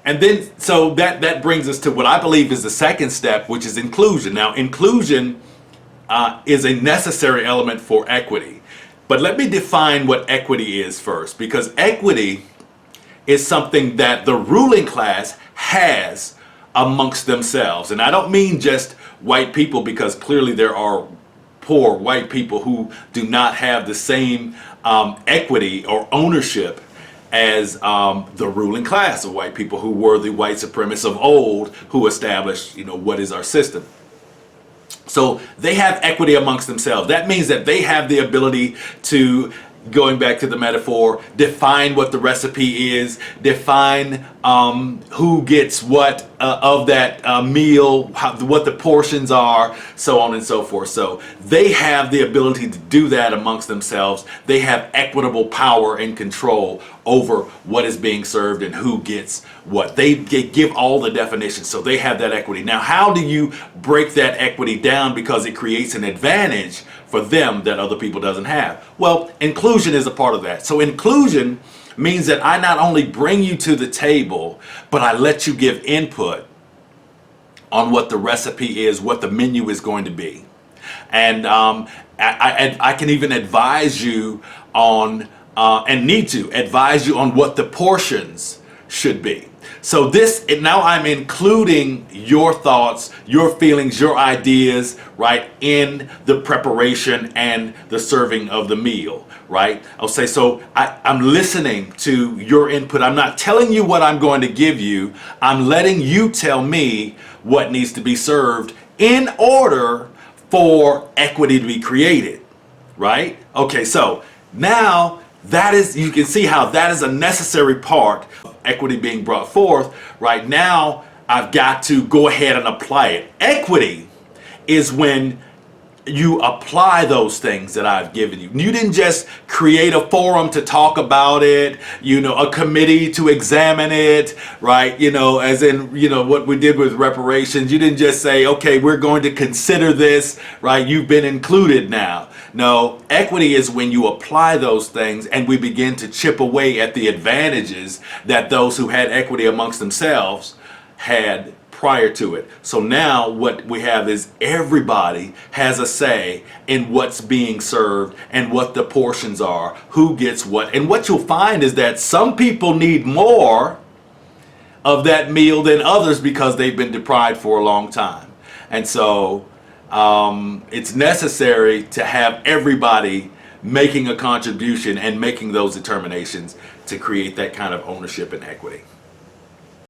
And then, so that brings us to what I believe is the second step, which is inclusion. Now, inclusion is a necessary element for equity. But let me define what equity is first, because equity is something that the ruling class has amongst themselves. And I don't mean just white people, because clearly there are poor white people who do not have the same equity or ownership as the ruling class of white people, who were the white supremacists of old, who established, what is our system. So they have equity amongst themselves. That means that they have the ability to, going back to the metaphor, define what the recipe is, define who gets what of that meal, what the portions are, so on and so forth. So they have the ability to do that amongst themselves. They have equitable power and control over what is being served and who gets what. They give all the definitions, so they have that equity. Now, how do you break that equity down because it creates an advantage for them that other people doesn't have? Well, inclusion is a part of that. So inclusion means that I not only bring you to the table, but I let you give input on what the recipe is, what the menu is going to be. And I can even advise you on, and need to advise you on what the portions should be. So now I'm including your thoughts, your feelings, your ideas, right, in the preparation and the serving of the meal, right? I'll say, so I'm listening to your input. I'm not telling you what I'm going to give you. I'm letting you tell me what needs to be served in order for equity to be created, right? Okay, so now you can see how that is a necessary part of equity being brought forth. Right now, I've got to go ahead and apply it. Equity is when you apply those things that I've given you. You didn't just create a forum to talk about it, a committee to examine it, right? As in, what we did with reparations. You didn't just say, okay, we're going to consider this, right? You've been included now. No, equity is when you apply those things and we begin to chip away at the advantages that those who had equity amongst themselves had prior to it. So now what we have is everybody has a say in what's being served and what the portions are, who gets what. And what you'll find is that some people need more of that meal than others because they've been deprived for a long time. And so it's necessary to have everybody making a contribution and making those determinations to create that kind of ownership and equity.